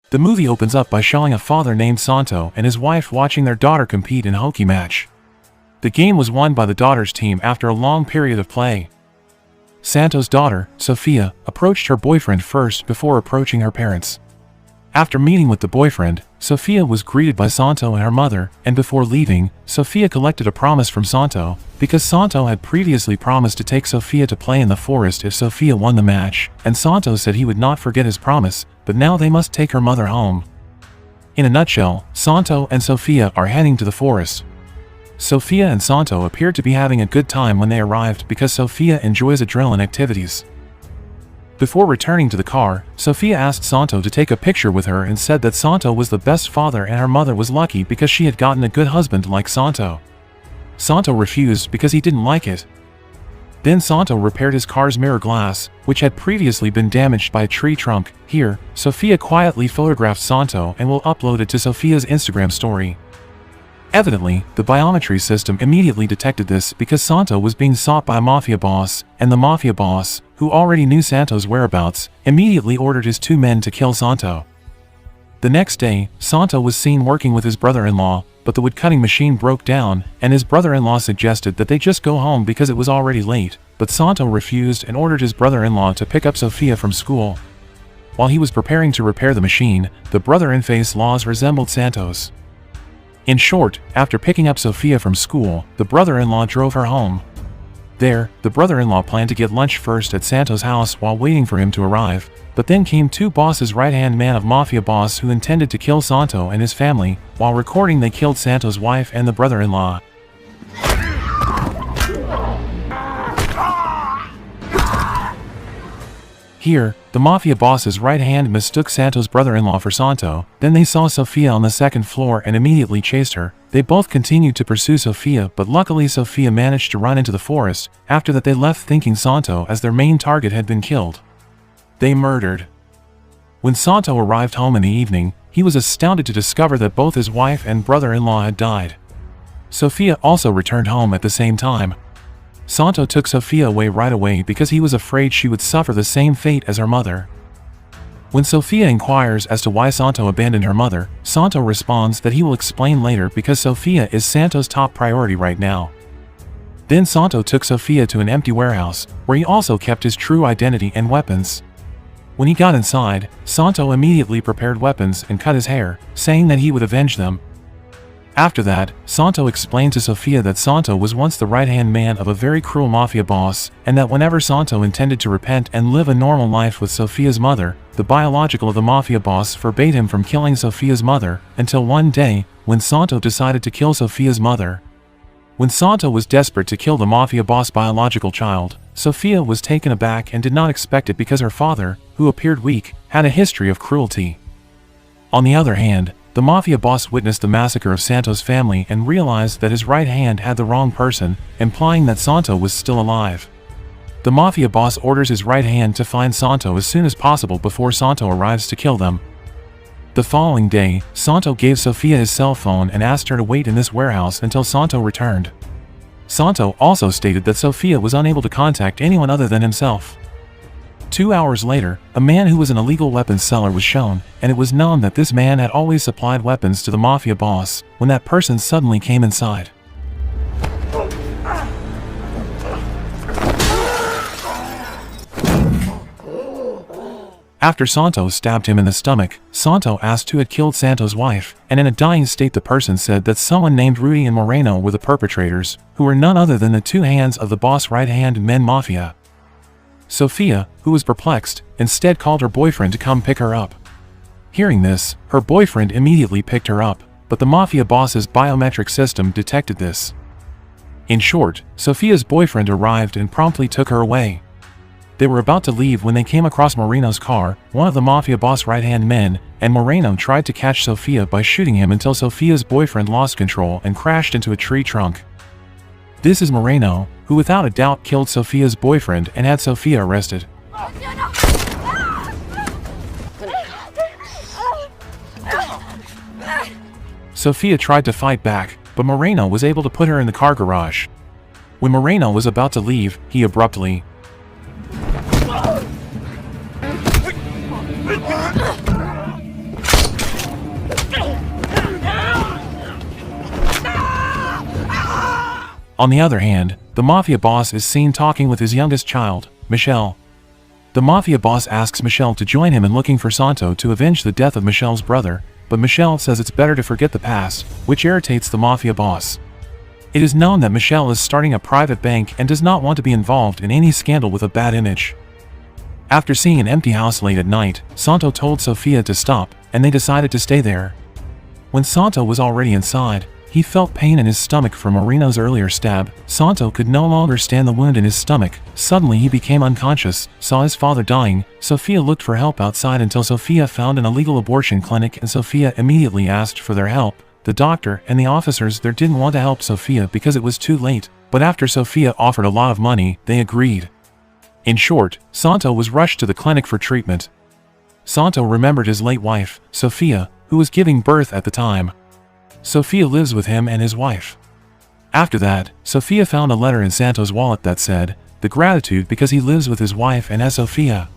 The movie opens up by showing a father named Santo and his wife watching their daughter compete in a hockey match. The game was won by the daughter's team after a long period of play. Santo's daughter, Sofia, approached her boyfriend first before approaching her parents. After meeting with the boyfriend, Sofia was greeted by Santo and her mother, and before leaving, Sofia collected a promise from Santo, because Santo had previously promised to take Sofia to play in the forest if Sofia won the match, and Santo said he would not forget his promise, but now they must take her mother home. In a nutshell, Santo and Sofia are heading to the forest. Sofia and Santo appeared to be having a good time when they arrived because Sofia enjoys adrenaline activities. Before returning to the car, Sofia asked Santo to take a picture with her and said that Santo was the best father and her mother was lucky because she had gotten a good husband like Santo. Santo refused because he didn't like it. Then Santo repaired his car's mirror glass, which had previously been damaged by a tree trunk. Here, Sofia quietly photographed Santo and will upload it to Sofia's Instagram story. Evidently, the biometry system immediately detected this because Santo was being sought by a mafia boss, and the mafia boss, who already knew Santo's whereabouts, immediately ordered his 2 men to kill Santo. The next day, Santo was seen working with his brother-in-law, but the wood-cutting machine broke down, and his brother-in-law suggested that they just go home because it was already late, but Santo refused and ordered his brother-in-law to pick up Sofia from school. While he was preparing to repair the machine, the brother-in-face laws resembled Santo's. In short, after picking up Sofia from school, the brother-in-law drove her home. There, the brother-in-law planned to get lunch first at Santo's house while waiting for him to arrive, but then came 2 bosses' right-hand man of mafia boss who intended to kill Santo and his family. While recording, they killed Santo's wife and the brother-in-law. Here, the mafia boss's right hand mistook Santo's brother-in-law for Santo, then they saw Sofia on the 2nd floor and immediately chased her. They both continued to pursue Sofia, but luckily Sofia managed to run into the forest. After that they left thinking Santo as their main target had been killed. They murdered. When Santo arrived home in the evening, he was astounded to discover that both his wife and brother-in-law had died. Sofia also returned home at the same time. Santo took Sofia away right away because he was afraid she would suffer the same fate as her mother. When Sofia inquires as to why Santo abandoned her mother, Santo responds that he will explain later because Sofia is Santo's top priority right now. Then Santo took Sofia to an empty warehouse, where he also kept his true identity and weapons. When he got inside, Santo immediately prepared weapons and cut his hair, saying that he would avenge them. After that, Santo explained to Sofia that Santo was once the right-hand man of a very cruel mafia boss, and that whenever Santo intended to repent and live a normal life with Sofia's mother, the biological of the mafia boss forbade him from killing Sofia's mother, until one day, when Santo decided to kill Sofia's mother. When Santo was desperate to kill the mafia boss' biological child, Sofia was taken aback and did not expect it because her father, who appeared weak, had a history of cruelty. On the other hand, the mafia boss witnessed the massacre of Santo's family and realized that his right hand had the wrong person, implying that Santo was still alive. The mafia boss orders his right hand to find Santo as soon as possible before Santo arrives to kill them. The following day, Santo gave Sofia his cell phone and asked her to wait in this warehouse until Santo returned. Santo also stated that Sofia was unable to contact anyone other than himself. 2 hours later, a man who was an illegal weapons seller was shown, and it was known that this man had always supplied weapons to the mafia boss, when that person suddenly came inside. After Santo stabbed him in the stomach, Santo asked who had killed Santo's wife, and in a dying state the person said that someone named Rudy and Moreno were the perpetrators, who were none other than the 2 hands of the boss right-hand men mafia. Sofia, who was perplexed, instead called her boyfriend to come pick her up. Hearing this, her boyfriend immediately picked her up, but the mafia boss's biometric system detected this. In short, Sofia's boyfriend arrived and promptly took her away. They were about to leave when they came across Moreno's car, one of the mafia boss right-hand men, and Moreno tried to catch Sofia by shooting him until Sofia's boyfriend lost control and crashed into a tree trunk. This is Moreno, who without a doubt killed Sofia's boyfriend and had Sofia arrested. Sofia tried to fight back, but Moreno was able to put her in the car garage. When Moreno was about to leave, he abruptly On the other hand, the mafia boss is seen talking with his youngest child, Michelle. The mafia boss asks Michelle to join him in looking for Santo to avenge the death of Michelle's brother, but Michelle says it's better to forget the past, which irritates the mafia boss. It is known that Michelle is starting a private bank and does not want to be involved in any scandal with a bad image. After seeing an empty house late at night, Santo told Sofia to stop, and they decided to stay there. When Santo was already inside, he felt pain in his stomach from Marino's earlier stab. Santo could no longer stand the wound in his stomach. Suddenly he became unconscious, saw his father dying. Sofia looked for help outside until Sofia found an illegal abortion clinic, and Sofia immediately asked for their help. The doctor and the officers there didn't want to help Sofia because it was too late, but after Sofia offered a lot of money, they agreed. In short, Santo was rushed to the clinic for treatment. Santo remembered his late wife, Sofia, who was giving birth at the time. Sofia lives with him and his wife. After that, Sofia found a letter in Santo's wallet that said, "The gratitude because he lives with his wife and as Sofia."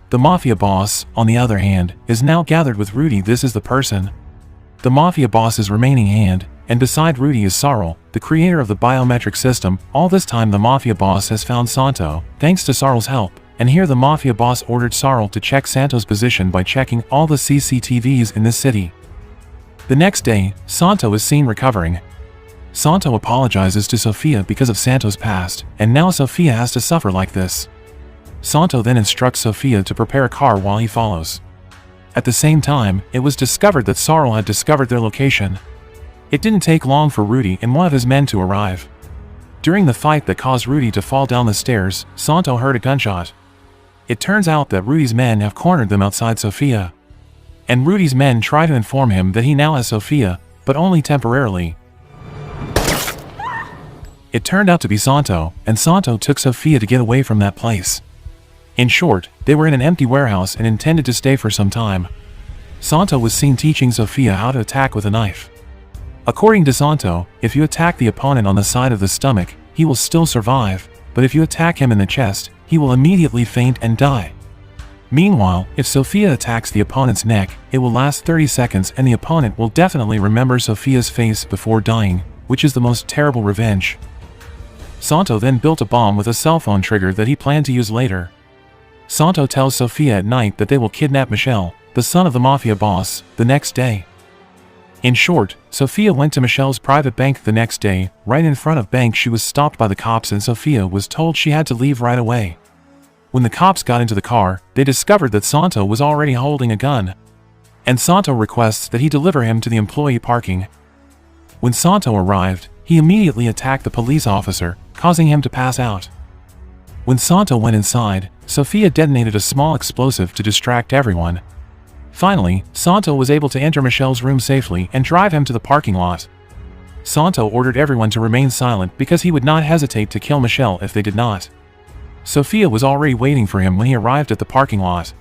The mafia boss, on the other hand, is now gathered with Rudy. This is the person. The mafia boss's remaining hand, and beside Rudy is Sarl, the creator of the biometric system. All this time the mafia boss has found Santo, thanks to Sarl's help, and here the mafia boss ordered Sarl to check Santo's position by checking all the CCTVs in this city. The next day, Santo is seen recovering. Santo apologizes to Sofia because of Santo's past, and now Sofia has to suffer like this. Santo then instructs Sofia to prepare a car while he follows. At the same time, it was discovered that Sarl had discovered their location. It didn't take long for Rudy and one of his men to arrive. During the fight that caused Rudy to fall down the stairs, Santo heard a gunshot. It turns out that Rudy's men have cornered them outside Sofia. And Rudy's men try to inform him that he now has Sofia, but only temporarily. It turned out to be Santo, and Santo took Sofia to get away from that place. In short, they were in an empty warehouse and intended to stay for some time. Santo was seen teaching Sofia how to attack with a knife. According to Santo, if you attack the opponent on the side of the stomach, he will still survive, but if you attack him in the chest, he will immediately faint and die. Meanwhile, if Sofia attacks the opponent's neck, it will last 30 seconds and the opponent will definitely remember Sofia's face before dying, which is the most terrible revenge. Santo then built a bomb with a cell phone trigger that he planned to use later. Santo tells Sofia at night that they will kidnap Michelle, the son of the mafia boss, the next day. In short, Sofia went to Michelle's private bank the next day. Right in front of bank she was stopped by the cops and Sofia was told she had to leave right away. When the cops got into the car, they discovered that Santo was already holding a gun. And Santo requests that he deliver him to the employee parking. When Santo arrived, he immediately attacked the police officer, causing him to pass out. When Santo went inside, Sofia detonated a small explosive to distract everyone. Finally, Santo was able to enter Michelle's room safely and drive him to the parking lot. Santo ordered everyone to remain silent because he would not hesitate to kill Michelle if they did not. Sofia was already waiting for him when he arrived at the parking lot.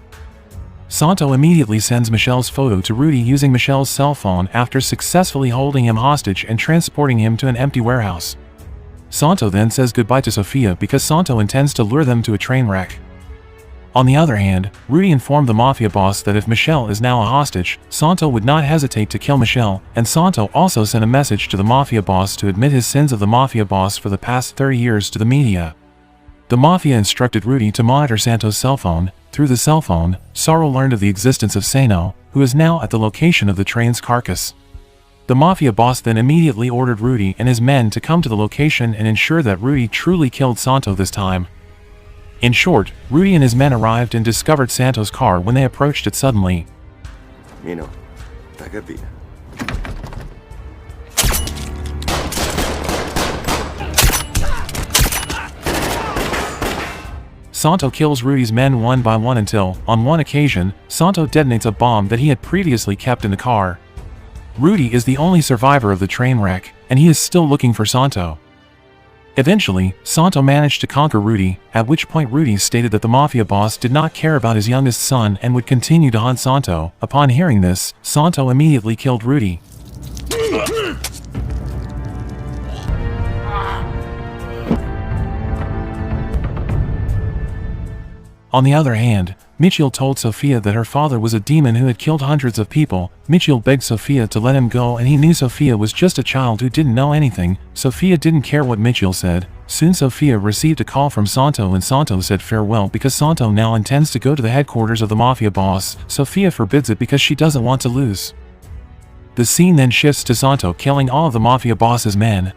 Santo immediately sends Michelle's photo to Rudy using Michelle's cell phone after successfully holding him hostage and transporting him to an empty warehouse. Santo then says goodbye to Sofia because Santo intends to lure them to a train wreck. On the other hand, Rudy informed the mafia boss that if Michelle is now a hostage, Santo would not hesitate to kill Michelle, and Santo also sent a message to the mafia boss to admit his sins of the mafia boss for the past 30 years to the media. The mafia instructed Rudy to monitor Santo's cell phone. Through the cell phone, Sarl learned of the existence of Sano, who is now at the location of the train's carcass. The mafia boss then immediately ordered Rudy and his men to come to the location and ensure that Rudy truly killed Santo this time. In short, Rudy and his men arrived and discovered Santo's car when they approached it suddenly. Mino, tagapi. Santo kills Rudy's men one by one until, on one occasion, Santo detonates a bomb that he had previously kept in the car. Rudy is the only survivor of the train wreck, and he is still looking for Santo. Eventually, Santo managed to conquer Rudy, at which point Rudy stated that the mafia boss did not care about his youngest son and would continue to hunt Santo. Upon hearing this, Santo immediately killed Rudy. On the other hand, Michiel told Sofia that her father was a demon who had killed hundreds of people. Michiel begged Sofia to let him go, and he knew Sofia was just a child who didn't know anything. Sofia didn't care what Michiel said. Soon Sofia received a call from Santo, and Santo said farewell because Santo now intends to go to the headquarters of the mafia boss. Sofia forbids it because she doesn't want to lose. The scene then shifts to Santo killing all of the mafia boss's men.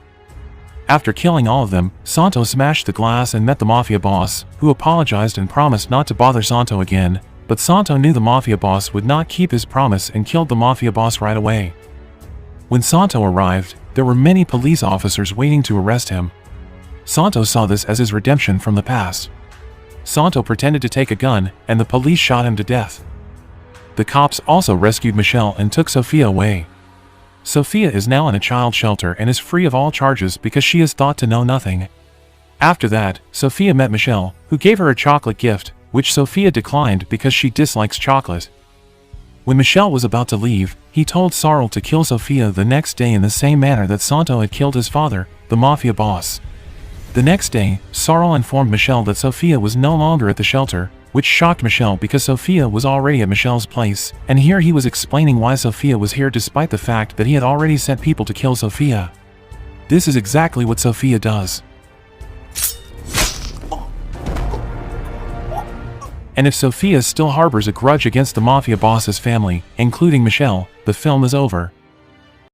After killing all of them, Santo smashed the glass and met the mafia boss, who apologized and promised not to bother Santo again. But Santo knew the mafia boss would not keep his promise and killed the mafia boss right away. When Santo arrived, there were many police officers waiting to arrest him. Santo saw this as his redemption from the past. Santo pretended to take a gun, and the police shot him to death. The cops also rescued Michelle and took Sofia away. Sofia is now in a child shelter and is free of all charges because she is thought to know nothing. After that, Sofia met Michelle, who gave her a chocolate gift, which Sofia declined because she dislikes chocolate. When Michelle was about to leave, he told Sarl to kill Sofia the next day in the same manner that Santo had killed his father, the mafia boss. The next day, Sarl informed Michelle that Sofia was no longer at the shelter, which shocked Michelle because Sofia was already at Michelle's place, and here he was explaining why Sofia was here despite the fact that he had already sent people to kill Sofia. This is exactly what Sofia does. And if Sofia still harbors a grudge against the mafia boss's family, including Michelle, the film is over.